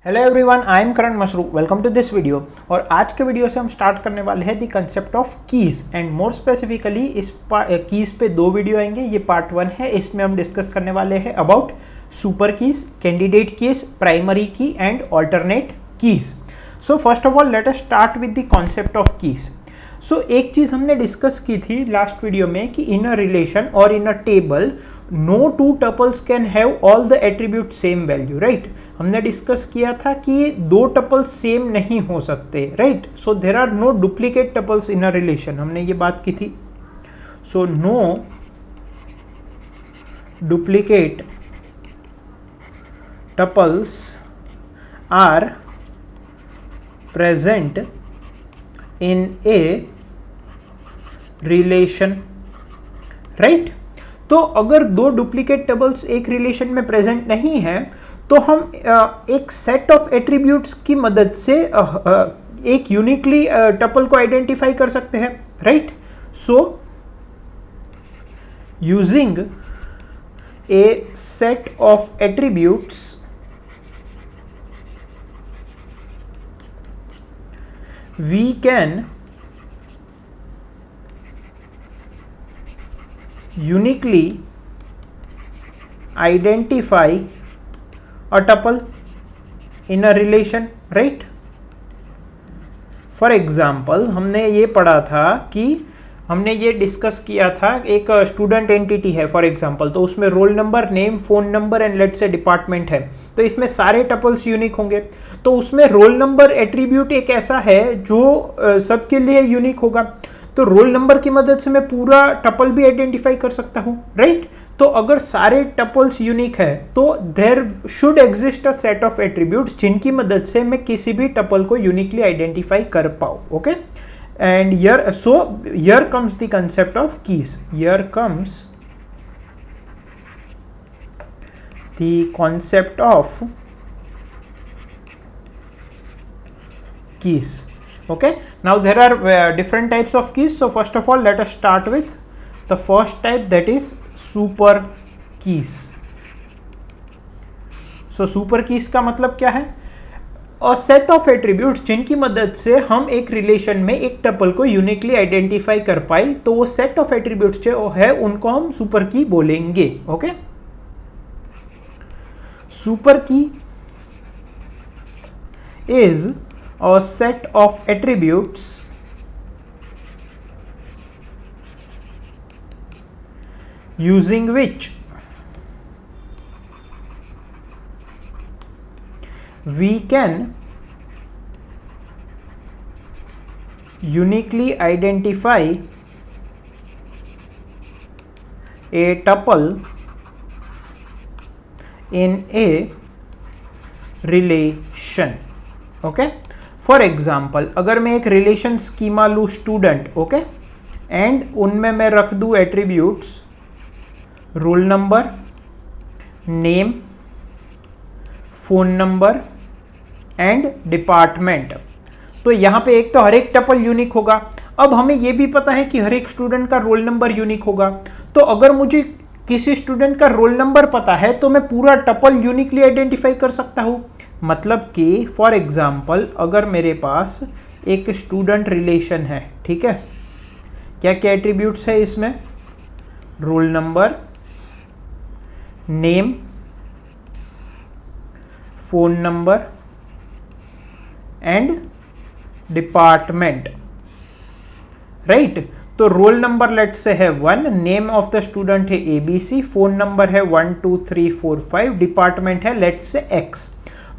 Hello everyone, I am Karan Mashru. Welcome to this video. और आज के वीडियो से हम स्टार्ट करने वाले हैं the concept of keys and more specifically इस कीज पे दो वीडियो आएंगे। ये पार्ट 1 है। इसमें हम डिस्कस करने वाले हैं about super keys, candidate keys, primary key and alternate keys. So first of all let us start with the concept of keys. सो एक चीज़ हमने डिस्कस की थी लास्ट वीडियो में कि इन अ रिलेशन और in a table no two tuples can have all the attribute same value, right. हमने डिस्कस किया था कि दो टपल्स सेम नहीं हो सकते, right. So there are no duplicate tuples in a relation, हमने ये बात की थी। So no duplicate tuples are present in a relation, right. तो अगर दो डुप्लीकेट टपल्स एक रिलेशन में प्रेजेंट नहीं है तो हम एक सेट ऑफ एट्रीब्यूट्स की मदद से एक यूनिकली टपल को आइडेंटिफाई कर सकते हैं, right. So using A set of attributes we can uniquely identify a tuple in a relation, right? For example हमने ये पढ़ा था कि हमने ये डिस्कस किया था, एक स्टूडेंट एंटिटी है फॉर एग्जांपल, तो उसमें role number, name, phone number and let's say department है। तो इसमें सारे टपल्स यूनिक होंगे। तो उसमें रोल नंबर एट्रीब्यूट एक ऐसा है जो सबके लिए यूनिक होगा। तो रोल नंबर की मदद से मैं पूरा टपल भी आइडेंटिफाई कर सकता हूँ, राइट। तो अगर सारे टपल्स यूनिक है तो there should exist a set of attributes जिनकी मदद से मैं किसी भी टपल को यूनिकली आइडेंटिफाई कर पाऊँ, okay. And here comes the concept of keys. Here comes the concept of keys. Okay. Now there are different types of keys. So first of all, let us start with the first type, that is super keys. So super keys का मतलब क्या है? और set of attributes जिनकी मदद से हम एक रिलेशन में एक टपल को यूनिकली आइडेंटिफाई कर पाए, तो वो सेट ऑफ एट्रीब्यूट्स जो है उनको हम सुपर की बोलेंगे, okay. Super key is a set of attributes using which we can uniquely identify a tuple in a relation, okay. For example अगर मैं एक रिलेशन स्कीमा लूँ स्टूडेंट, ओके, एंड उनमें मैं रख दूँ attributes role number, name, phone number and department, तो यहाँ पे एक तो हर एक टपल यूनिक होगा। अब हमें ये भी पता है कि हर एक स्टूडेंट का रोल नंबर यूनिक होगा। तो अगर मुझे किसी स्टूडेंट का रोल नंबर पता है तो मैं पूरा टपल यूनिकली आइडेंटिफाई कर सकता हूँ। मतलब कि फॉर एग्जाम्पल अगर मेरे पास एक स्टूडेंट रिलेशन है, ठीक है, क्या क्या एट्रीब्यूट्स है इसमें? Role number, name, phone number and department, right. तो रोल नंबर लेट से है 1, नेम ऑफ द स्टूडेंट है ABC, फोन नंबर है 1 2 3 4 5, डिपार्टमेंट है लेट से X,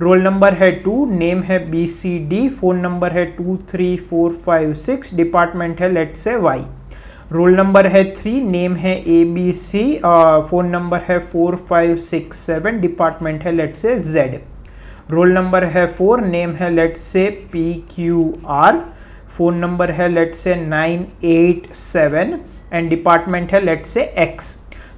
रोल नंबर है 2, नेम है BCD, फोन नंबर है 2 3 4 5 6, डिपार्टमेंट है लेट से Y, रोल नंबर है 3, नेम है ABC, फोन नंबर है 4 5 6 7, डिपार्टमेंट है लेट से Z, रोल नंबर है 4, नेम है लेट से PQR, फोन नंबर है लेट से 987 एंड डिपार्टमेंट है लेट से X।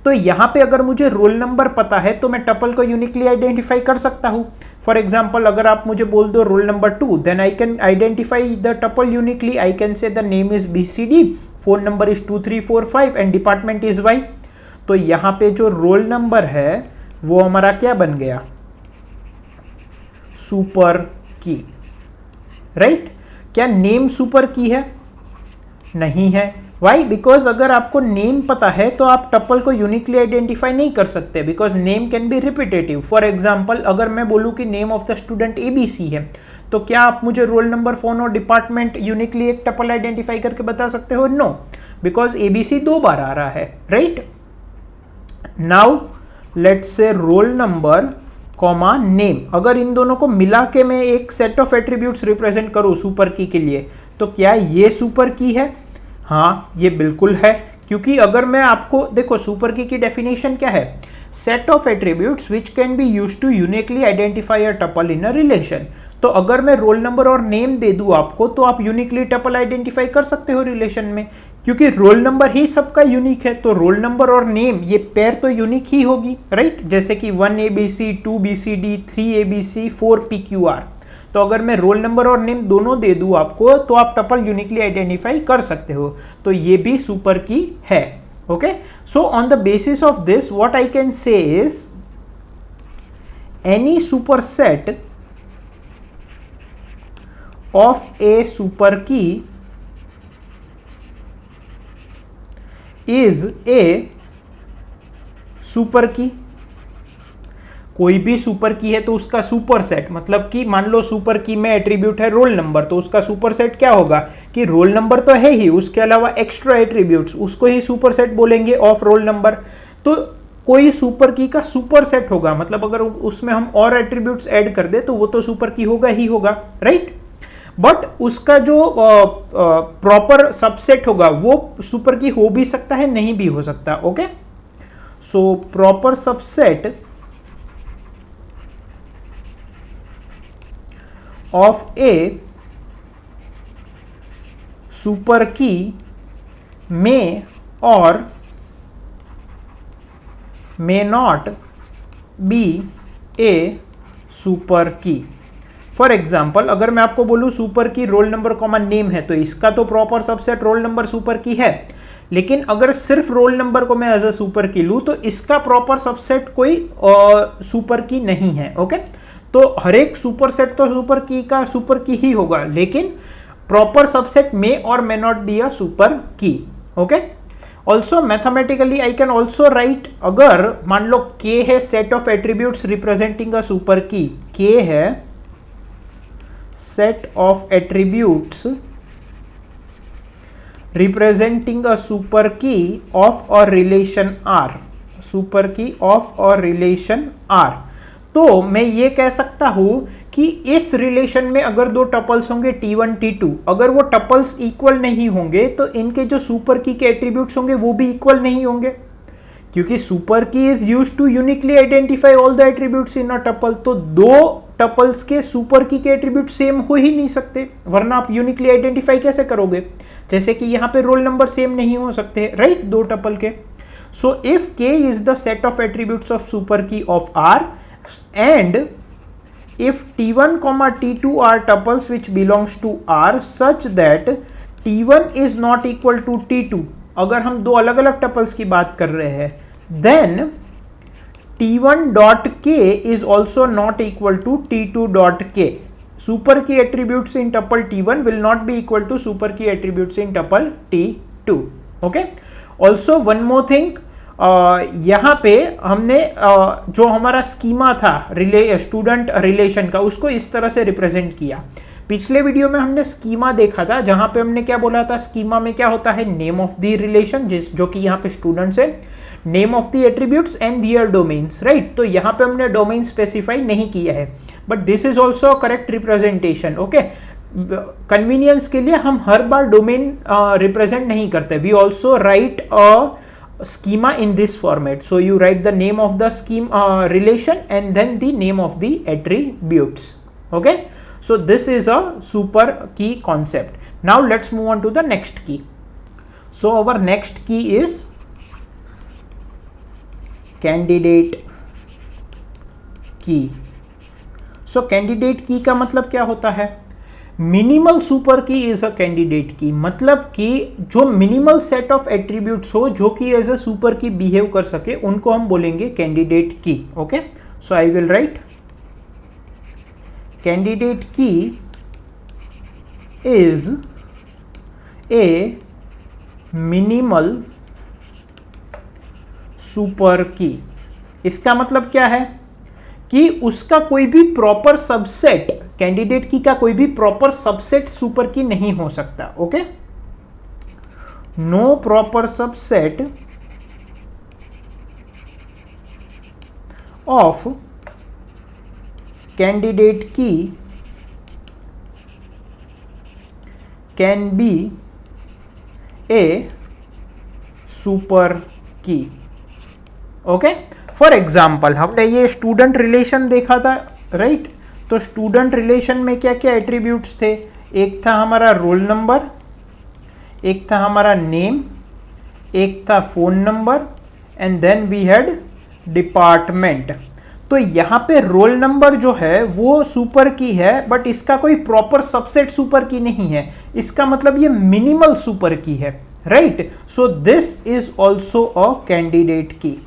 तो यहाँ पे अगर मुझे रोल नंबर पता है तो मैं टपल को यूनिकली आइडेंटिफाई कर सकता हूँ। फॉर एग्जाम्पल अगर आप मुझे बोल दो roll number 2, then I can identify the tuple uniquely. I can say the name is BCD, phone number is 2 3 4 5 and department is Y। तो यहाँ पे जो रोल नंबर है वो हमारा क्या बन गया? Super key, right. क्या नेम सुपर की है? नहीं है। वाई? बिकॉज अगर आपको नेम पता है तो आप टपल को यूनिकली आइडेंटिफाई नहीं कर सकते, because name can be repetitive. For example, अगर मैं बोलूं कि name of the student ABC है, तो क्या आप मुझे रोल नंबर, फोन और डिपार्टमेंट यूनिकली एक टपल आइडेंटिफाई करके बता सकते हो? नो, बिकॉज ABC 2 बार आ रहा है, right. Now let's say role number comma name, अगर इन दोनों को मिला के मैं एक सेट ऑफ एट्रीब्यूट्स रिप्रेजेंट करूं सुपर की के लिए, तो क्या ये सुपर की है? हाँ, ये बिल्कुल है, क्योंकि अगर मैं आपको देखो, सुपर की डेफिनेशन क्या है? Set of attributes which can be used to uniquely identify a tuple in a relation. तो अगर मैं रोल नंबर और नेम दे दूं आपको, तो आप यूनिकली टपल आइडेंटिफाई कर सकते हो रिलेशन में, क्योंकि रोल नंबर ही सबका यूनिक है। तो रोल नंबर और नेम ये पेयर तो यूनिक ही होगी, राइट। जैसे कि 1ABC, 2BCD, 3ABC, 4PQR। तो अगर मैं रोल नंबर और नेम दोनों दे दूं आपको, तो आप टपल यूनिकली आइडेंटिफाई कर सकते हो। तो ये भी सुपर की है, okay. So on the basis of this what I can से is any super set of A super key is a super की। कोई भी सुपर की है तो उसका सुपर सेट, मतलब कि मान लो सुपर की में एट्रीब्यूट है रोल नंबर, तो उसका सुपर सेट क्या होगा कि रोल नंबर तो है ही, उसके अलावा एक्स्ट्रा एट्रीब्यूट्स, उसको ही सुपर सेट बोलेंगे ऑफ रोल नंबर। तो कोई सुपर की का सुपर सेट होगा, मतलब अगर उसमें हम और एट्रीब्यूट्स ऐड कर दे तो वो तो सुपर की होगा ही होगा, राइट। बट उसका जो प्रॉपर सबसेट होगा वो सुपर की हो भी सकता है, नहीं भी हो सकता, okay. So proper subset of A super की may और may not be a super की। फॉर एग्जाम्पल, अगर मैं आपको बोलूं सुपर की रोल नंबर कॉमन नेम है, तो इसका तो proper subset roll number super key है, लेकिन अगर सिर्फ रोल नंबर को मैं एज अ सुपर की लूं, तो इसका प्रॉपर सबसेट कोई सुपर की नहीं है, ओके। तो हर एक सुपर सेट तो सुपर की का सुपर की ही होगा, लेकिन प्रॉपर सबसेट में और may not be a super key, okay. Also mathematically I can also write, अगर मान लो K है set of attributes representing a super key, K है set of attributes representing a super key of our relation R, super key of our relation R, तो मैं ये कह सकता हूं कि इस रिलेशन में अगर दो टपल्स होंगे T1 T2, अगर वो टपल्स इक्वल नहीं होंगे तो इनके जो सुपर की के एट्रीब्यूट्स होंगे वो भी इक्वल नहीं होंगे, क्योंकि super key is used to uniquely identify all the attributes in a tuple. तो दो टपल्स के सुपर की के एट्रीब्यूट सेम हो ही नहीं सकते, वरना आप यूनिकली आइडेंटिफाई कैसे करोगे? जैसे कि यहाँ पे रोल नंबर सेम नहीं हो सकते, राइट, दो टपल के। So if K is the set of attributes of super key of R and if T1 comma T2 are tuples which belongs to R such that T1 is not equal to T2, अगर हम दो अलग अलग tuples की बात कर रहे हैं, then T1 dot K is also not equal to T2 dot K. Super key attributes in tuple T1 will not be equal to super key attributes in tuple T2. Okay. Also one more thing, यहाँ पे हमने जो हमारा schema था student relation का, उसको इस तरह से रिप्रेजेंट किया। पिछले वीडियो में हमने स्कीमा देखा था, जहाँ पे हमने क्या बोला था, स्कीमा में क्या होता है, नेम ऑफ द रिलेशन, जो कि यहाँ पे स्टूडेंट्स है, name of the attributes and their domains, right. तो यहाँ पे हमने डोमेन स्पेसिफाई नहीं किया है, but this is also correct representation, okay. Convenience के लिए हम हर बार डोमेन रिप्रेजेंट नहीं करते, we also write schema in this format. So you write the name of the scheme relation and then the name of the attributes, okay. So this is a super key concept. Now let's move on to the next key. So our next key is candidate key. So candidate key का मतलब क्या होता है? Minimal super key is a candidate की, मतलब कि जो minimal set of attributes हो जो कि एज अ सुपर की बिहेव कर सके, उनको हम बोलेंगे candidate key, okay. So I will write candidate की इज ए मिनिमल सुपर की। इसका मतलब क्या है कि उसका कोई भी प्रॉपर सबसेट, कैंडिडेट की का कोई भी प्रॉपर सबसेट सुपर की नहीं हो सकता। Okay, no proper subset of candidate key can be a super key. Okay, for example हमने ये स्टूडेंट रिलेशन देखा था, राइट? तो स्टूडेंट रिलेशन में क्या क्या एट्रीब्यूट्स थे? एक था हमारा रोल नंबर, एक था हमारा नेम, एक था phone number, and then we had department. तो यहाँ पे रोल नंबर जो है वो सुपर की है, बट इसका कोई प्रॉपर सबसेट सुपर की नहीं है। इसका मतलब ये मिनिमल सुपर की है, right? So this is also a candidate key.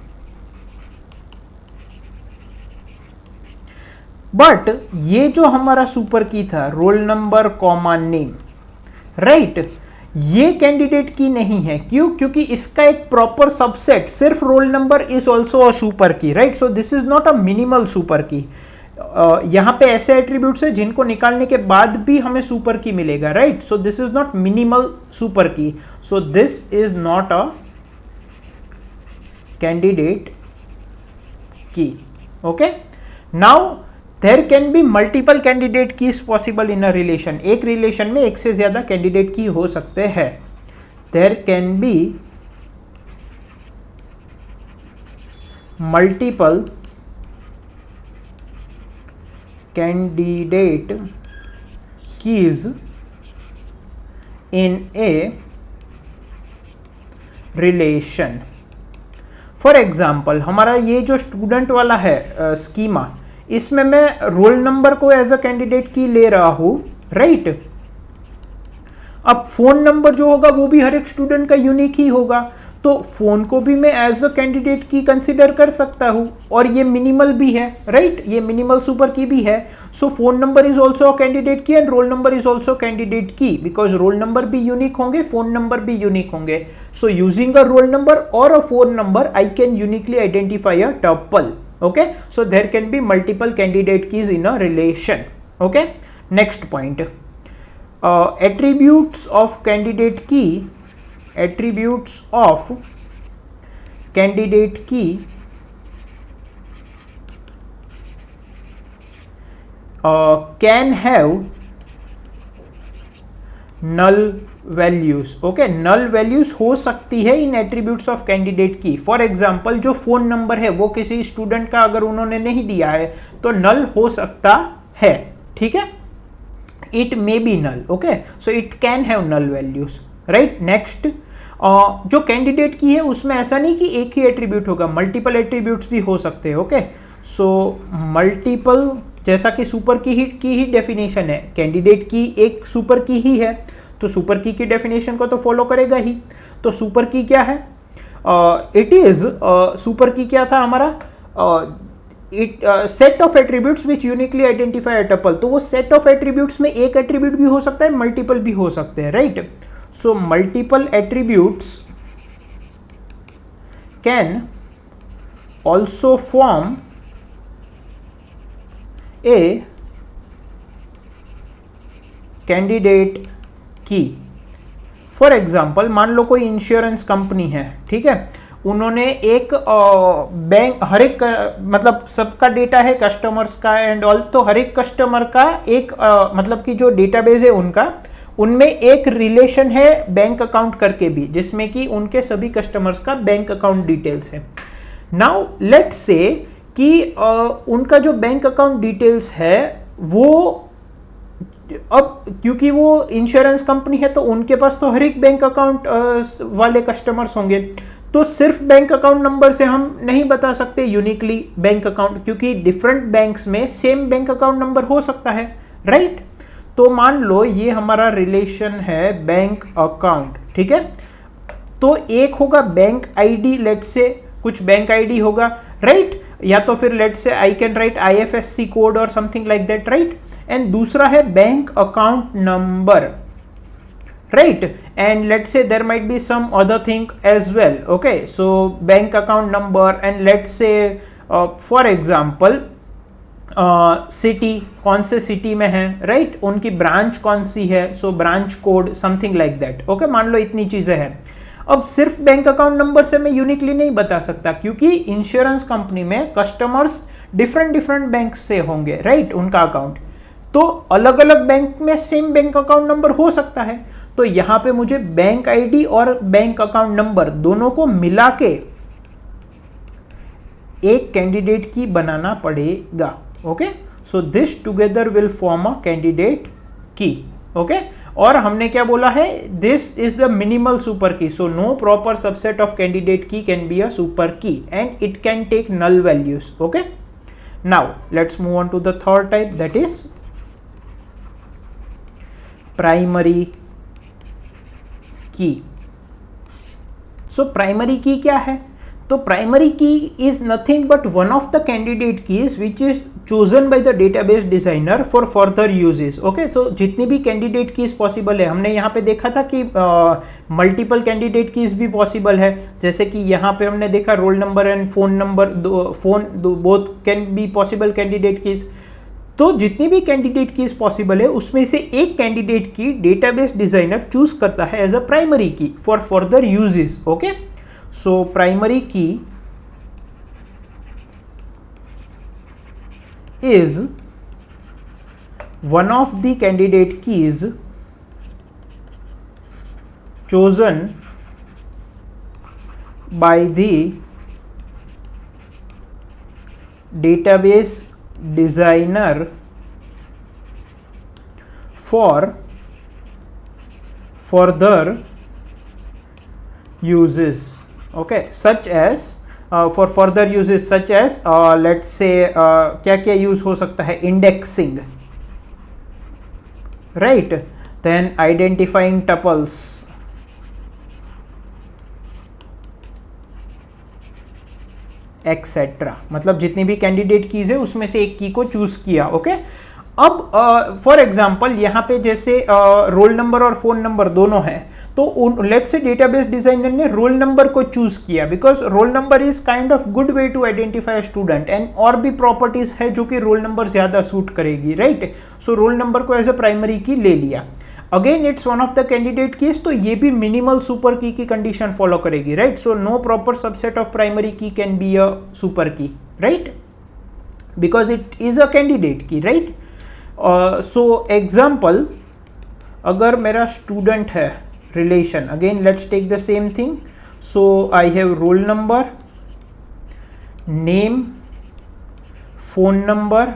But ये जो हमारा सुपर की था roll number comma name, right, ये कैंडिडेट की नहीं है। क्यों? क्योंकि इसका एक प्रॉपर सबसेट सिर्फ roll number is also a super key, right? So this is not a minimal super key. यहां पे ऐसे एट्रीब्यूट्स है जिनको निकालने के बाद भी हमें सुपर की मिलेगा, right? So this is not minimal super key, so this is not a candidate key. Okay, now there can be multiple candidate keys possible in a relation. एक रिलेशन में एक से ज्यादा कैंडिडेट की हो सकते हैं। There can be multiple candidate keys in a relation. For example हमारा ये जो स्टूडेंट वाला है स्कीमा, इसमें मैं रोल नंबर को एज अ कैंडिडेट की ले रहा हूं, राइट? अब फोन नंबर जो होगा वो भी हर एक स्टूडेंट का यूनिक ही होगा, तो फोन को भी मैं एज अ कैंडिडेट की कंसीडर कर सकता हूं, और ये मिनिमल भी है, राइट? ये मिनिमल सुपर की भी है। So phone number is also a candidate key and roll number is also candidate key, because roll number भी यूनिक होंगे, फोन नंबर भी यूनिक होंगे। So using a roll number और a phone number I can uniquely identify a tuple. Okay, so there can be multiple candidate keys in a relation. Okay, next point, attributes of candidate key, attributes of candidate key can have null values. Okay, null values हो सकती है in attributes of candidate key. For example जो phone number है वो किसी student का अगर उन्होंने नहीं दिया है तो नल हो सकता है, ठीक है? It may be null. Okay, so it can have null values, right? Next, जो कैंडिडेट की है उसमें ऐसा नहीं कि एक ही एट्रीब्यूट होगा, मल्टीपल एट्रीब्यूट्स भी हो सकते हैं। ओके, सो मल्टीपल, जैसा कि सुपर की ही डेफिनेशन है, कैंडिडेट की एक सुपर की ही है, तो सुपर की डेफिनेशन को तो फॉलो करेगा ही। तो सुपर की क्या है? इट इज सुपर की क्या था हमारा? It set of attributes which uniquely identify a tuple. तो वो सेट ऑफ एट्रीब्यूट्स में एक एट्रीब्यूट भी हो सकता है, मल्टीपल भी हो सकते हैं, right? So multiple attributes can also form a candidate key. For example मान लो कोई इंश्योरेंस कंपनी है, ठीक है? उन्होंने एक बैंक, हर एक मतलब सबका डेटा है कस्टमर्स का एंड ऑल, तो हर एक कस्टमर का एक मतलब कि जो डेटाबेस है उनका, उनमें एक रिलेशन है बैंक अकाउंट करके भी, जिसमें कि उनके सभी कस्टमर्स का बैंक अकाउंट डिटेल्स है। नाउ लेट्स से कि उनका जो बैंक अकाउंट डिटेल्स है वो, अब क्योंकि वो इंश्योरेंस कंपनी है तो उनके पास तो हर एक बैंक अकाउंट वाले कस्टमर्स होंगे, तो सिर्फ बैंक अकाउंट नंबर से हम नहीं बता सकते यूनिकली बैंक अकाउंट, क्योंकि डिफरेंट बैंक्स में सेम बैंक अकाउंट नंबर हो सकता है, राइट? तो मान लो ये हमारा रिलेशन है बैंक अकाउंट, ठीक है? तो एक होगा बैंक आईडी, लेट्स से कुछ बैंक आईडी होगा, राइट? या तो फिर let say I can write IFSC code और something like that, right. And दूसरा है bank account number, right, and let's say there might be some other thing as well, okay, so bank account number and let's say for example city, कौन से city में है, right, उनकी branch कौन सी है, so branch code something like that, okay, मान लो इतनी चीजें हैं। अब सिर्फ बैंक अकाउंट नंबर से मैं यूनिकली नहीं बता सकता, क्योंकि इंश्योरेंस कंपनी में कस्टमर्स डिफरेंट डिफरेंट बैंक से होंगे, राइट, उनका अकाउंट, तो अलग अलग बैंक में सेम बैंक अकाउंट नंबर हो सकता है। तो यहां पे मुझे बैंक आईडी और बैंक अकाउंट नंबर दोनों को मिला के एक कैंडिडेट की बनाना पड़ेगा, okay. So this together will form a candidate key, okay. और हमने क्या बोला है, this is the minimal super key, so no proper subset of candidate key can be a super key and it can take null values, okay. Now let's move on to the third type, that is primary की। सो primary की क्या है, तो primary key is nothing but one of the candidate keys which is chosen by the database designer for further uses, okay. तो जितनी भी candidate keys possible है, हमने यहाँ पे देखा था कि मल्टीपल कैंडिडेट कीज भी पॉसिबल है, जैसे कि यहाँ पे हमने देखा roll number and phone number, both can be possible candidate keys. तो जितनी भी कैंडिडेट कीज पॉसिबल है उसमें से एक कैंडिडेट की डेटाबेस डिजाइनर चूज करता है as a primary key for further uses, okay. So primary key is one of the candidate keys chosen by the database designer for further uses, okay, such as for further uses such as let's say क्या क्या use हो सकता है, indexing, right, then identifying tuples, etcetera. मतलब जितनी भी candidate keys है उसमें से एक की को चूज किया, ओके। अब फॉर एग्जांपल यहाँ पे जैसे रोल नंबर और फोन नंबर दोनों हैं, तो लेट्स से डेटाबेस डिजाइनर ने रोल नंबर को चूज किया because roll number is kind of good way to identify student, and और भी प्रॉपर्टीज है जो कि रोल नंबर ज्यादा सूट करेगी, राइट। सो रोल नंबर को एज अ प्राइमरी की ले लिया, again it's one of the candidate keys, तो ये भी minimal super key condition follow करेगी, right. So no proper subset of primary key can be a super key, right, because it is a candidate key, right. So example, अगर मेरा student है relation, again let's take the same thing, so I have roll number, name, phone number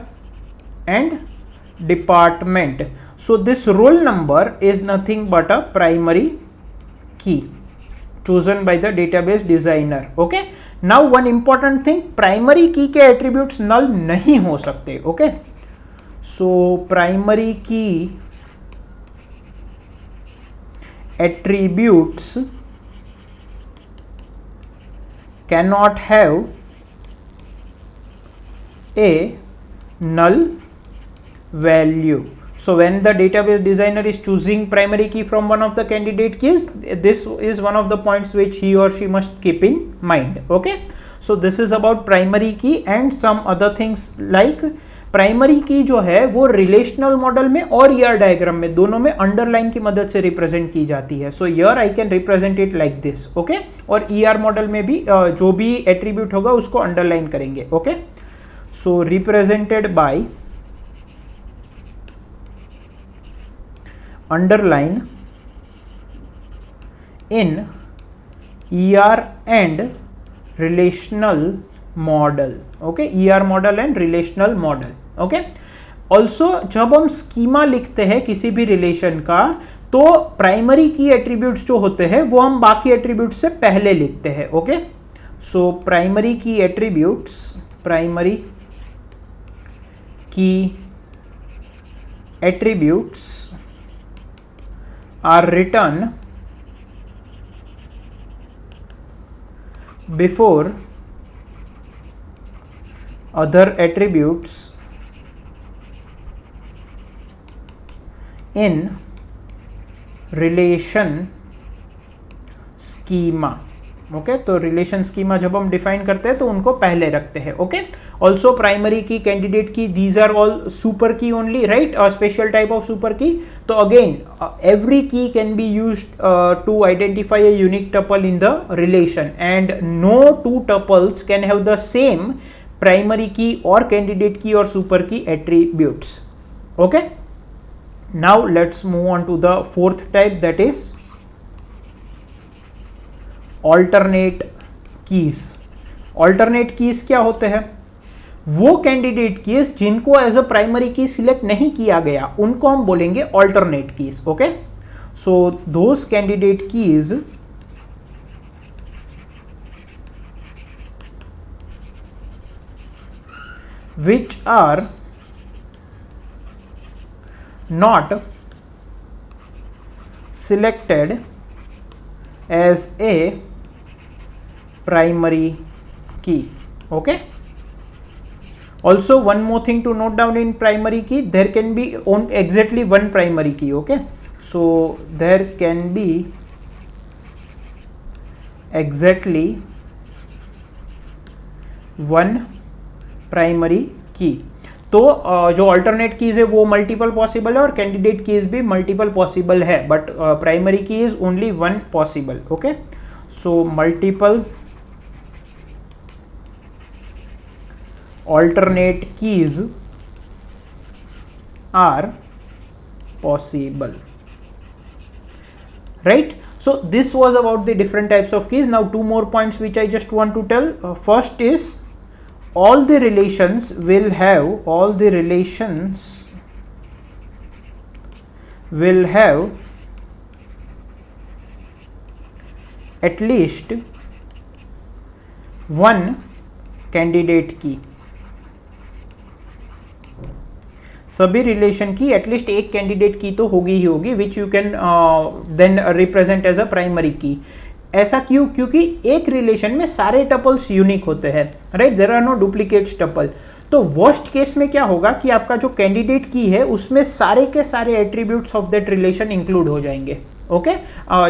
and department. So this roll number is nothing but a primary key chosen by the database designer. Okay. Now one important thing, primary key के attributes null नहीं हो सकते. Okay. So primary key attributes cannot have a null value. So when the database designer is choosing primary key from one of the candidate keys, this is one of the points which he or she must keep in mind. Okay. So this is about primary key and some other things like primary की जो है वो relational model में और ER diagram में दोनों में underline की मदद से रिप्रेजेंट की जाती है. So here I can represent it like this. Okay. और ईआर मॉडल में भी जो भी एट्रीब्यूट होगा उसको अंडरलाइन करेंगे. Okay. So represented by underline in ER and relational model. Okay, ER model and relational model. Okay. Also जब हम स्कीमा लिखते हैं किसी भी रिलेशन का तो प्राइमरी की एट्रीब्यूट्स जो होते हैं वो हम बाकी एट्रीब्यूट्स से पहले लिखते हैं. ओके. सो प्राइमरी की एट्रीब्यूट्स, प्राइमरी की attributes are written before other attributes in relation schema. Okay तो रिलेशन स्कीमा जब हम डिफाइन करते हैं तो उनको पहले रखते हैं. Okay also primary key, candidate key, these are all super key only, right, a special type of super key. तो again every key can be used to identify a unique tuple in the relation and no two tuples can have the same primary key और candidate key और super key attributes. Okay now let's move on to the fourth type, that is alternate keys. Alternate keys क्या होते हैं? वो candidate keys जिनको as a primary की select नहीं किया गया उनको हम बोलेंगे alternate keys. Okay so those candidate keys which are not selected as a primary key. Okay, also one more thing to note down, in primary key there can be exactly one primary key. Okay, so there can be exactly one primary की. तो जो alternate keys है वो multiple possible है और candidate keys भी multiple possible है, but primary key is only one possible. Okay so multiple alternate keys are possible, right? So this was about the different types of keys. Now two more points which I just want to tell. First is all the relations will have at least one candidate key. सभी relation की at least एक candidate key तो होगी ही होगी, which you can then represent as a primary key. ऐसा क्यों? क्योंकि एक रिलेशन में सारे टपल्स यूनिक होते हैं, right, there are no duplicates tuple. तो वर्स्ट केस में क्या होगा कि आपका जो कैंडिडेट की है उसमें सारे के सारे attributes of that relation include हो जाएंगे. ओके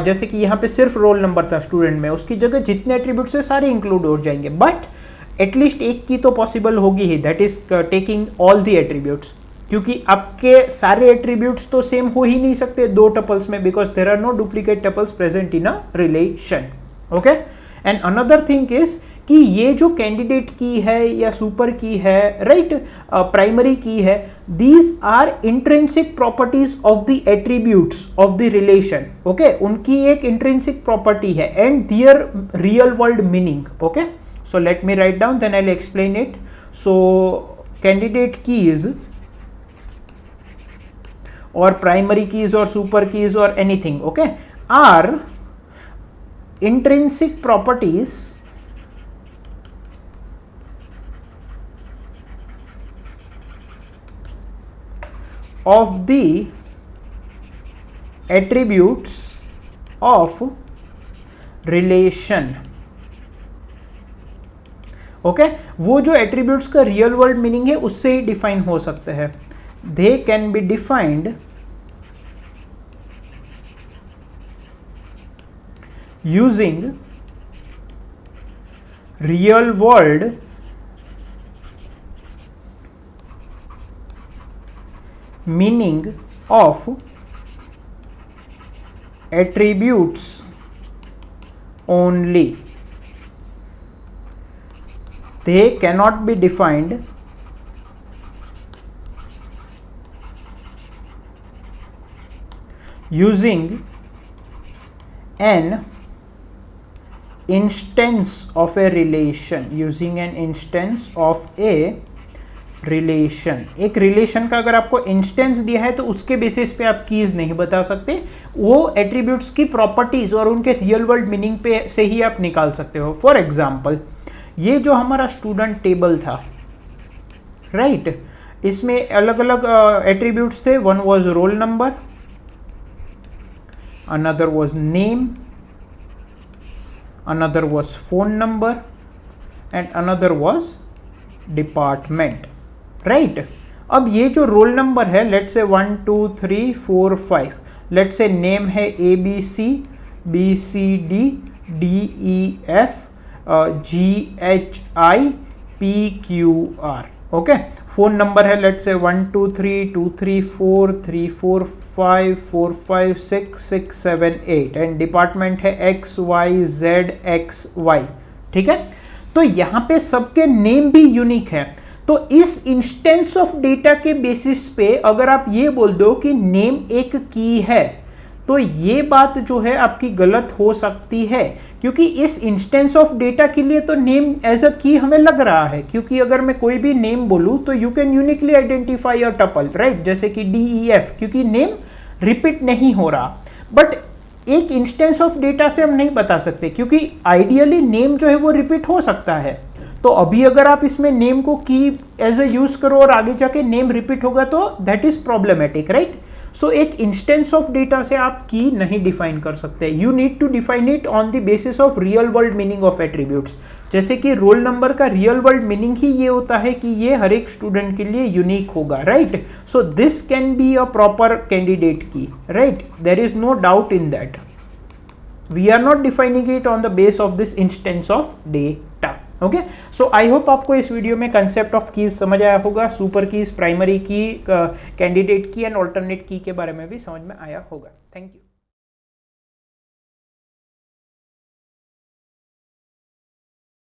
जैसे कि यहाँ पे सिर्फ रोल नंबर था स्टूडेंट में, उसकी जगह जितने एट्रीब्यूट्स है सारे इंक्लूड हो जाएंगे, बट एटलीस्ट एक की तो पॉसिबल होगी ही, that is taking all the attributes. क्योंकि आपके सारे एट्रीब्यूट्स तो सेम हो ही नहीं सकते दो टपल्स में, because there are no duplicate tuples present in a relation. Okay and another thing is कि ये जो कैंडिडेट की है या सुपर की है, राइट, प्राइमरी की है, these are intrinsic properties of the attributes of the relation. Okay उनकी एक intrinsic property है and their real world meaning. Okay so let me write down, then I will explain it. So candidate keys or primary keys or super keys or anything, okay, are intrinsic properties of the attributes of relation. okay वो जो attributes का real world meaning है उससे ही define हो सकते हैं. They can be defined using real world meaning of attributes only. They cannot be defined using an instance of a relation. using an instance of a relation. एक relation का अगर आपको instance दिया है तो उसके बेसिस पे आप कीज नहीं बता सकते, वो एट्रीब्यूट्स की प्रॉपर्टीज और उनके रियल वर्ल्ड मीनिंग पे से ही आप निकाल सकते हो. फॉर एग्जाम्पल ये जो हमारा स्टूडेंट टेबल था, राइट, इसमें अलग अलग एट्रीब्यूट्स थे. One was roll number, another was name, another was phone number and another was department, right. अब ये जो रोल नंबर है, let's say 1 2 3 4 5, let's say name है ABC BCD DEF GHIPQR, okay. Phone number है let's say 1 2 3 2 3 4 3 4 5 4 5 6 6 7 8 and department है XYZXY, ठीक है। तो यहाँ पे सबके नेम भी यूनिक है। तो इस इंस्टेंस ऑफ डेटा के बेसिस पे अगर आप ये बोल दो कि नेम एक की है, तो ये बात जो है आपकी गलत हो सकती है, क्योंकि इस इंस्टेंस ऑफ डेटा के लिए तो नेम एज अ की हमें लग रहा है, क्योंकि अगर मैं कोई भी नेम बोलूं तो you can uniquely identify a tuple, right, जैसे कि DEF, क्योंकि नेम रिपीट नहीं हो रहा। बट एक इंस्टेंस ऑफ डेटा से हम नहीं बता सकते, क्योंकि आइडियली नेम जो है वो रिपीट हो सकता है। तो अभी अगर आप इसमें नेम को की एज ए यूज करो और आगे जाके नेम रिपीट होगा तो दैट इज प्रॉब्लमेटिक, राइट। सो एक इंस्टेंस ऑफ डेटा से आप की नहीं डिफाइन कर सकते, you need to define it on the basis of real world meaning of attributes. जैसे कि रोल नंबर का रियल वर्ल्ड मीनिंग ही ये होता है कि ये हर एक स्टूडेंट के लिए यूनिक होगा, right. So this can be a proper candidate key, right, there is no doubt in that. We are not defining it on the base of this instance of data, okay. So I hope आपको इस video में concept of keys समझ आया होगा, super keys, primary key, candidate key and alternate की के बारे में भी समझ में आया होगा। Thank you.